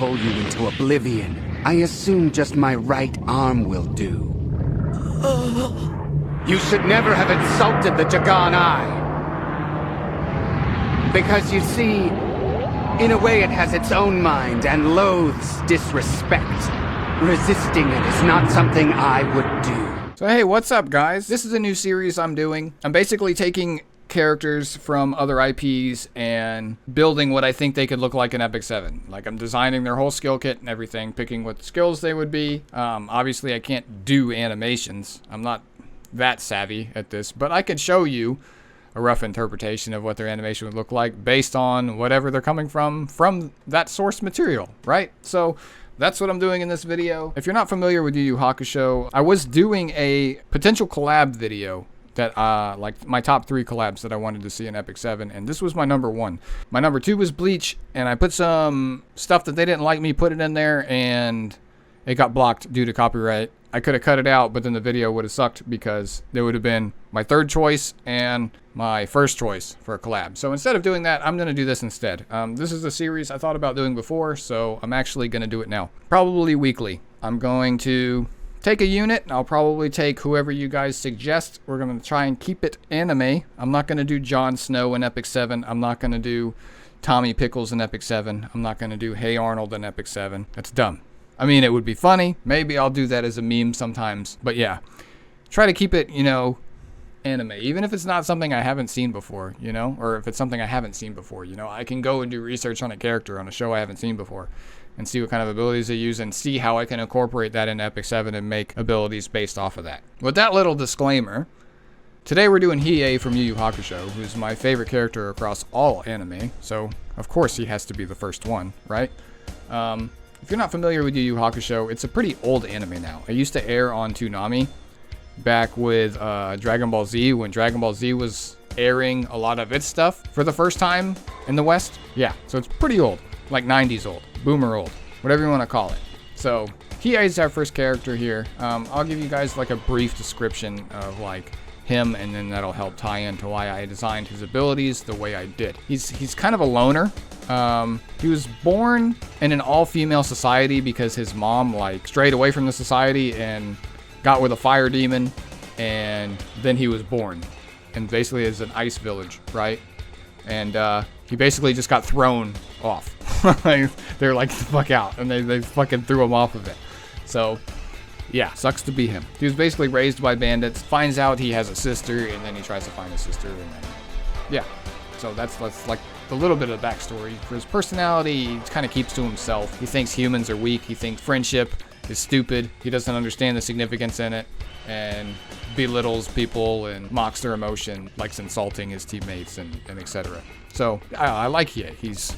pull you into oblivion. I assume just my right arm will do. You should never have insulted the Jagan Eye. Because you see, in a way it has its own mind and loathes disrespect. Resisting it is not something I would do. So hey, what's up guys? This is a new series I'm doing. I'm basically taking characters from other IPs and building what I think they could look like in Epic 7. Like, I'm designing their whole skill kit and everything, picking what skills they would be. Obviously I can't do animations. I'm not that savvy at this, but I could show you a rough interpretation of what their animation would look like based on whatever they're coming from that source material, right? So that's what I'm doing in this video. If you're not familiar with Yu Yu Hakusho, I was doing a potential collab video that like my top 3 collabs that I wanted to see in Epic 7, and this was my number 1. My number 2 was Bleach, and I put some stuff that they didn't like me put it in there, and it got blocked due to copyright. I could have cut it out, but then the video would have sucked because there would have been my 3rd choice and my 1st choice for a collab. So instead of doing that, I'm going to do this instead. This is a series I thought about doing before, so I'm actually going to do it now. Probably weekly. I'm going to take a unit. I'll probably take whoever you guys suggest. We're going to try and keep it anime. I'm not going to do Jon Snow in Epic 7. I'm not going to do Tommy Pickles in Epic 7. I'm not going to do Hey Arnold in Epic 7. That's dumb. I mean, it would be funny. Maybe I'll do that as a meme sometimes. But yeah, try to keep it, you know, anime. Even if it's not something I haven't seen before, you know, or if it's something I haven't seen before, you know, I can go and do research on a character on a show I haven't seen before and see what kind of abilities they use and see how I can incorporate that in Epic 7 and make abilities based off of that. With that little disclaimer, today we're doing Hiei from Yu Yu Hakusho, who's my favorite character across all anime. So, of course, he has to be the first one, right? If you're not familiar with Yu Yu Hakusho, it's a pretty old anime now. It used to air on Toonami back with Dragon Ball Z, when Dragon Ball Z was airing a lot of its stuff for the first time in the West. Yeah, so it's pretty old, like 90s old, boomer old, whatever you want to call it. So Hiei is our first character here. I'll give you guys like a brief description of like him, and then that'll help tie into why I designed his abilities the way I did. He's kind of a loner. He was born in an all-female society because his mom like strayed away from the society and got with a fire demon, and then he was born, and basically is an ice village, right? And he basically just got thrown off. They're like, the fuck out, and they fucking threw him off of it. So yeah, sucks to be him. He was basically raised by bandits, finds out he has a sister, and then he tries to find his sister, and then yeah. So that's like a little bit of the backstory. For his personality, he kind of keeps to himself. He thinks humans are weak. He thinks friendship is stupid. He doesn't understand the significance in it, and belittles people and mocks their emotion, likes insulting his teammates and etc. So I like Hiei. He's,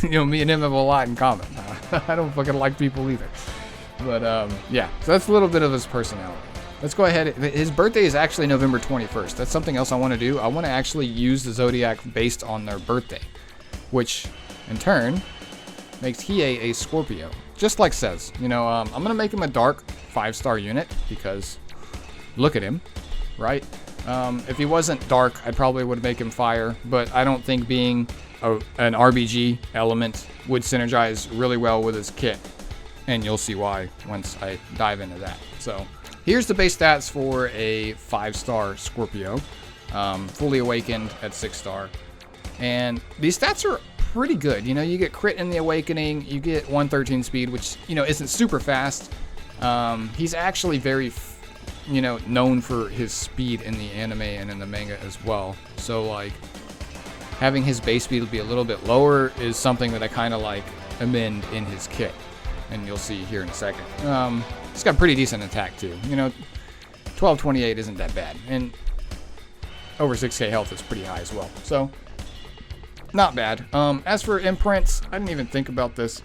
you know, me and him have a lot in common. I don't fucking like people either. But yeah, so that's a little bit of his personality. Let's go ahead. His birthday is actually November 21st. That's something else I want to do. I want to actually use the Zodiac based on their birthday, which in turn makes Hiei a Scorpio. Just like says, you know, I'm going to make him a dark 5-star unit because look at him, right? If he wasn't dark, I probably would make him fire, but I don't think being an RBG element would synergize really well with his kit, and you'll see why once I dive into that. So here's the base stats for a 5-star Scorpio, fully awakened at 6-star, and these stats are pretty good. You know, you get crit in the awakening, you get 113 speed, which, you know, isn't super fast. He's actually very, you know, known for his speed in the anime and in the manga as well. So like having his base speed be a little bit lower is something that I kind of like amend in his kit, and you'll see here in a second. He's got pretty decent attack too. You know, 1228 isn't that bad, and over 6k health is pretty high as well. So not bad. As for imprints, I didn't even think about this.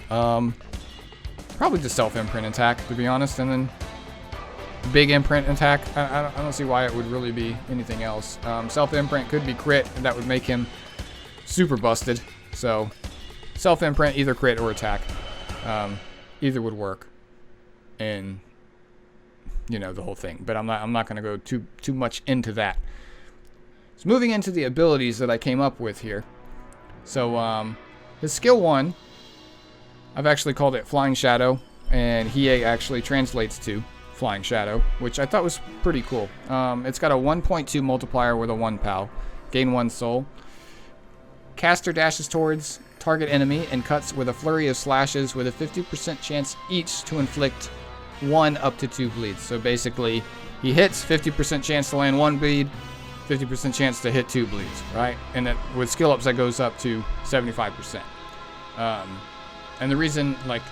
Probably just self-imprint attack, to be honest, and then big imprint attack. I don't see why it would really be anything else. Self-imprint could be crit, and that would make him super busted. So self-imprint, either crit or attack. Either would work, and you know, the whole thing. But I'm not going to go too much into that. So moving into the abilities that I came up with here. So his skill 1 I've actually called it Flying Shadow, and Hiei actually translates to Flying Shadow, which I thought was pretty cool. It's got a 1.2 multiplier with a 1 POW, gain 1 soul. Caster dashes towards target enemy and cuts with a flurry of slashes with a 50% chance each to inflict 1 up to 2 bleeds. So basically, he hits, 50% chance to land 1 bleed, 50% chance to hit 2 bleeds, right? And that, with skill ups, that goes up to 75%. And the reason, like,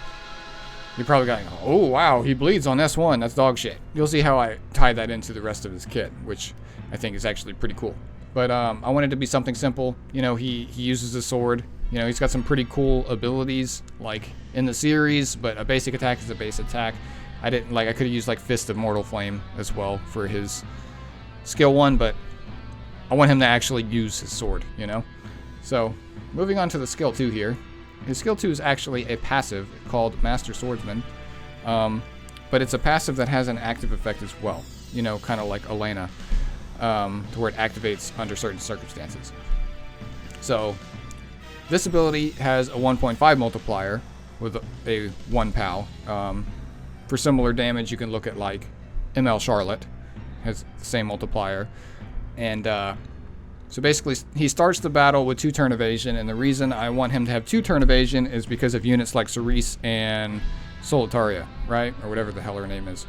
you're probably going, oh wow, he bleeds on S1, that's dog shit. You'll see how I tie that into the rest of his kit, which I think is actually pretty cool. But I wanted to be something simple. You know, he uses a sword. You know, he's got some pretty cool abilities, like in the series, but a basic attack is a base attack. I could have used like Fist of Mortal Flame as well for his skill 1, but I want him to actually use his sword, you know? So, moving on to the skill 2 here. His skill 2 is actually a passive called Master Swordsman, but it's a passive that has an active effect as well, you know, kind of like Elena, to where it activates under certain circumstances. So, this ability has a 1.5 multiplier with a 1 POW. For similar damage, you can look at like ML Charlotte, has the same multiplier, and so basically, he starts the battle with 2 turn evasion, and the reason I want him to have 2 turn evasion is because of units like Cerise and Solitaria, right? Or whatever the hell her name is.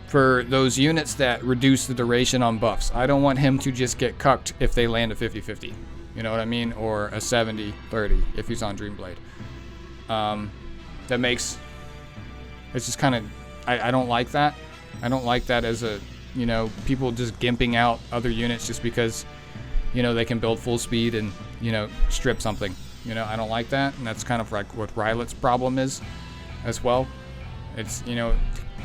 For those units that reduce the duration on buffs, I don't want him to just get cucked if they land a 50-50. You know what I mean? Or a 70-30 if he's on Dreamblade. That makes... It's just kind of... I don't like that. I don't like that as a... You know, people just gimping out other units just because... You know, they can build full speed and, you know, strip something. You know, I don't like that. And that's kind of like what Rylet's problem is as well. It's, you know,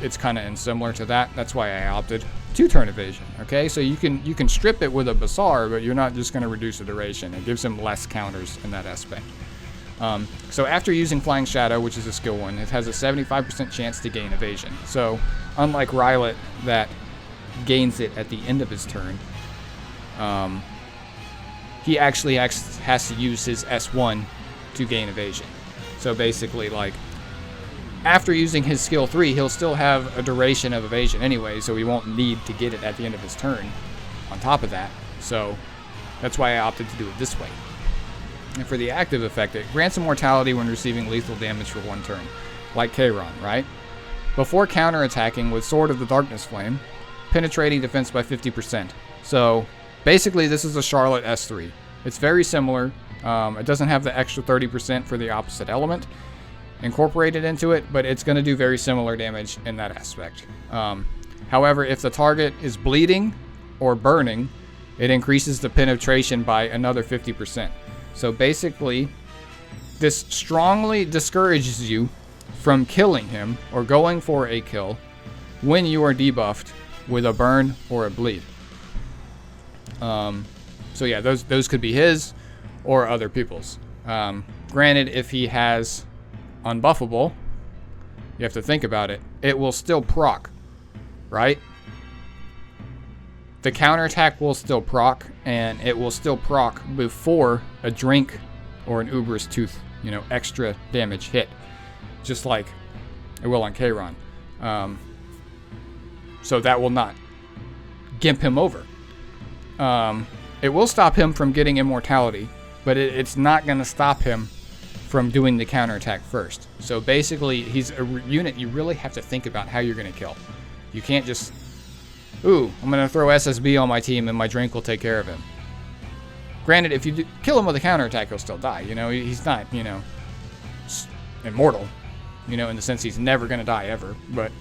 it's kind of similar to that. That's why I opted 2 turn evasion. Okay, so you can strip it with a Bazaar, but you're not just going to reduce the duration. It gives him less counters in that aspect. So after using Flying Shadow, which is a skill 1, it has a 75% chance to gain evasion. So unlike Rylet that gains it at the end of his turn, he actually has to use his S1 to gain evasion. So basically, like, after using his skill 3, he'll still have a duration of evasion anyway, so he won't need to get it at the end of his turn on top of that. So that's why I opted to do it this way. And for the active effect, it grants immortality when receiving lethal damage for 1 turn, like Kayron, right? Before counterattacking with Sword of the Darkness Flame, penetrating defense by 50%. So basically, this is a Charlotte S3. It's very similar. It doesn't have the extra 30% for the opposite element incorporated into it, but it's going to do very similar damage in that aspect. However, if the target is bleeding or burning, it increases the penetration by another 50%. So basically, this strongly discourages you from killing him or going for a kill when you are debuffed with a burn or a bleed. So yeah, those could be his or other people's. Granted, if he has unbuffable, you have to think about it. It will still proc, right? The counterattack will still proc, and it will still proc before a drink or an Uber's Tooth, you know, extra damage hit, just like it will on Kayron. So that will not gimp him over. It will stop him from getting immortality, but it's not going to stop him from doing the counterattack first. So basically, he's a unit you really have to think about how you're going to kill. You can't just, ooh, I'm going to throw SSB on my team and my drink will take care of him. Granted, if you kill him with a counterattack, he'll still die. You know, he's not, you know, immortal, you know, in the sense he's never going to die ever. But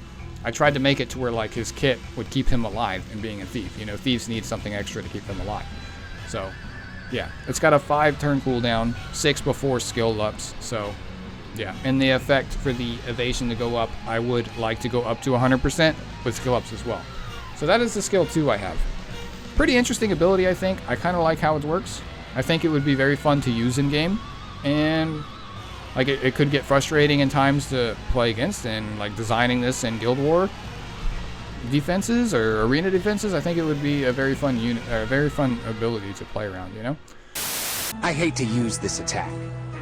I tried to make it to where, like, his kit would keep him alive and being a thief. You know, thieves need something extra to keep them alive. So, yeah, it's got a 5 turn cooldown, 6 before skill ups. So, yeah, and the effect for the evasion to go up, I would like to go up to 100% with skill ups as well. So that is the skill 2 I have. Pretty interesting ability, I think. I kind of like how it works. I think it would be very fun to use in game, and like it could get frustrating in times to play against, and like designing this in Guild War defenses or arena defenses, I think it would be a very fun unit, or a very fun ability to play around, you know? I hate to use this attack.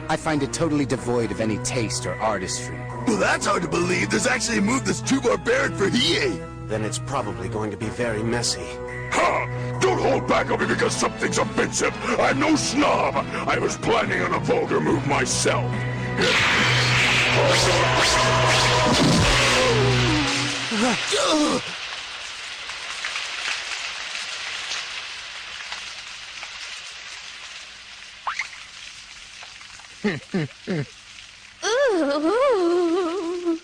I find it totally devoid of any taste or artistry. Well, that's hard to believe. There's actually a move that's too barbaric for Hiei. Then it's probably going to be very messy. Ha! Don't hold back on me because something's offensive. I'm no snob. I was planning on a vulgar move myself. Ooh.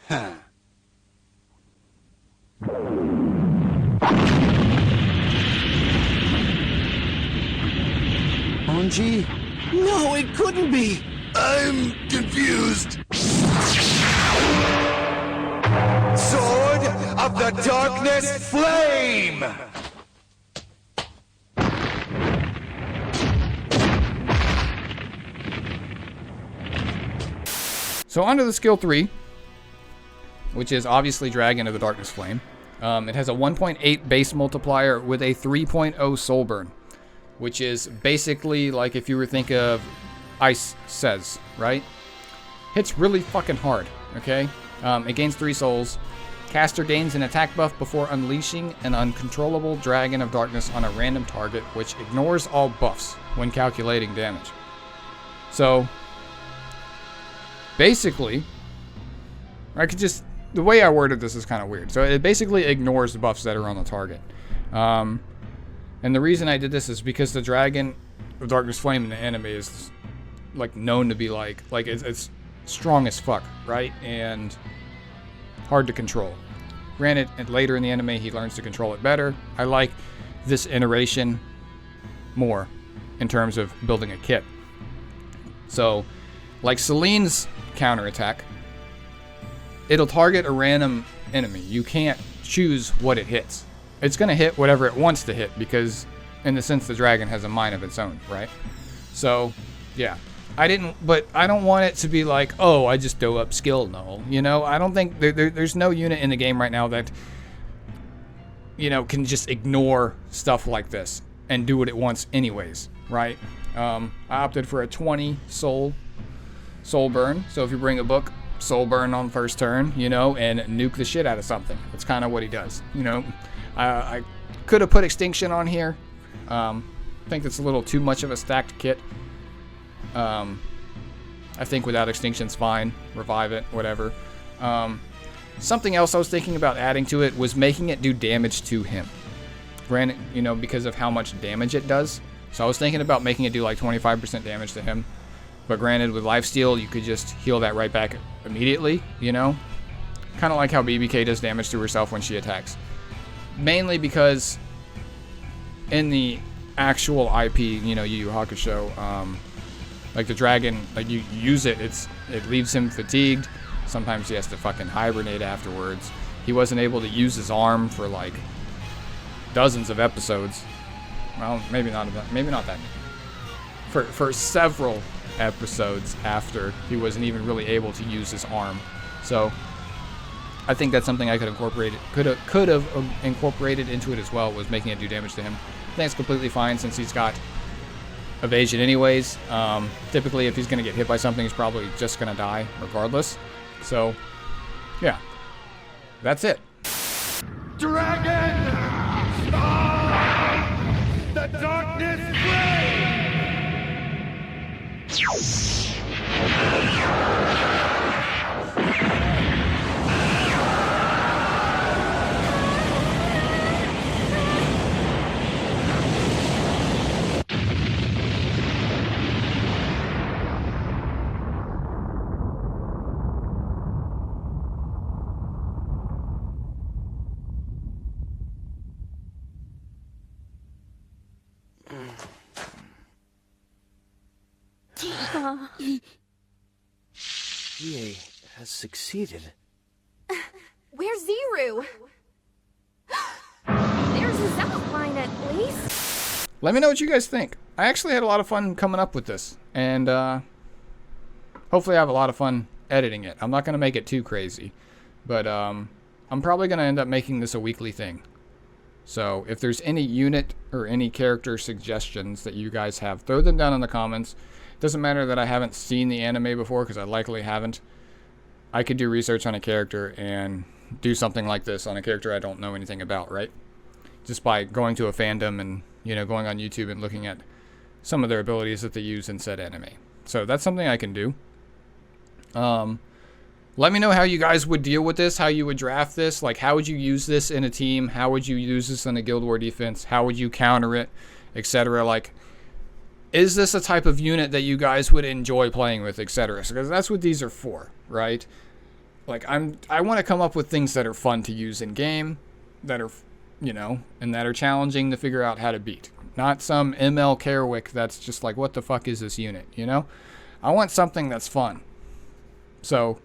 Huh. Onji? No, it couldn't be! I'm confused. Sword of the Darkness Flame! So onto the skill 3, which is obviously Dragon of the Darkness Flame. It has a 1.8 base multiplier with a 3.0 soul burn, which is basically like if you were to think of Ice Says, right? Hits really fucking hard, okay? It gains 3 souls. Caster gains an attack buff before unleashing an uncontrollable Dragon of Darkness on a random target, which ignores all buffs when calculating damage. So, basically, I could just, the way I worded this is kind of weird. So it basically ignores the buffs that are on the target. And the reason I did this is because the Dragon of Darkness Flame in the anime is like known to be like it's strong as fuck, right? And hard to control. Granted, later in the anime he learns to control it better. I like this iteration more in terms of building a kit. So, like Celine's counterattack, it'll target a random enemy. You can't choose what it hits. It's going to hit whatever it wants to hit because, in the sense, the dragon has a mind of its own, right? So, yeah. I don't want it to be like, oh, I just do up skill null. You know, I don't think there's no unit in the game right now that, you know, can just ignore stuff like this and do what it wants anyways, right? I opted for a 20 soul burn. So if you bring a book, soul burn on first turn, you know, and nuke the shit out of something. That's kind of what he does, you know. I could have put extinction on here. I think that's a little too much of a stacked kit. I think without extinction's fine. Revive it, whatever. Something else I was thinking about adding to it was making it do damage to him. Granted, you know, because of how much damage it does. So I was thinking about making it do like 25% damage to him. But granted, with lifesteal, you could just heal that right back immediately, you know? Kind of like how BBK does damage to herself when she attacks. Mainly because in the actual IP, you know, Yu Yu Hakusho, like the dragon, like you use it, it leaves him fatigued. Sometimes he has to fucking hibernate afterwards. He wasn't able to use his arm for like dozens of episodes. Well, maybe not that many. For several episodes after he wasn't even really able to use his arm. So I think that's something I could have incorporated into it as well, was making it do damage to him. I think it's completely fine since he's got evasion anyways. Typically if he's going to get hit by something, he's probably just going to die regardless. So yeah, that's it. Dragon! The Darkness Flame! Hiei has succeeded. Where's Ziru? There's his outline at least. Let me know what you guys think. I actually had a lot of fun coming up with this, and hopefully I have a lot of fun editing it. I'm not going to make it too crazy, but I'm probably going to end up making this a weekly thing. So if there's any unit or any character suggestions that you guys have, throw them down in the comments. Doesn't matter that I haven't seen the anime before, because I likely haven't. I could do research on a character and do something like this on a character I don't know anything about, right? Just by going to a fandom and, you know, going on YouTube and looking at some of their abilities that they use in said anime. So that's something I can do. Let me know how you guys would deal with this, how you would draft this. Like, how would you use this in a team? How would you use this in a Guild War defense? How would you counter it, etc.? Like, is this a type of unit that you guys would enjoy playing with, etc.? Because that's what these are for, right? Like, I want to come up with things that are fun to use in game, that are, you know, and that are challenging to figure out how to beat. Not some ML Kerwick that's just like, what the fuck is this unit, you know? I want something that's fun. So,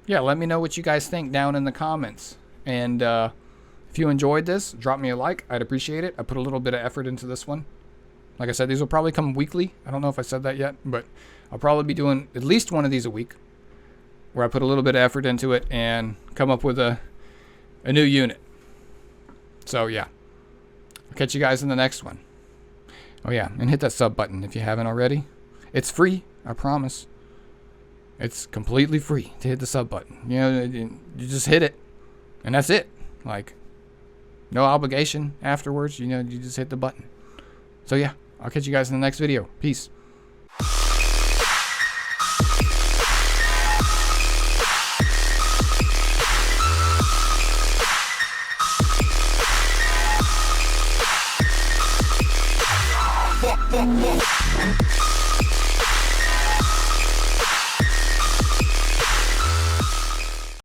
yeah, let me know what you guys think down in the comments. And if you enjoyed this, drop me a like. I'd appreciate it. I put a little bit of effort into this one. Like I said, these will probably come weekly. I don't know if I said that yet, but I'll probably be doing at least one of these a week, where I put a little bit of effort into it and come up with a new unit. So, yeah. I'll catch you guys in the next one. Oh, yeah, and hit that sub button if you haven't already. It's free, I promise. It's completely free to hit the sub button. You know, you just hit it, and that's it. Like, no obligation afterwards. You know, you just hit the button. So, yeah, I'll catch you guys in the next video. Peace. Fuck.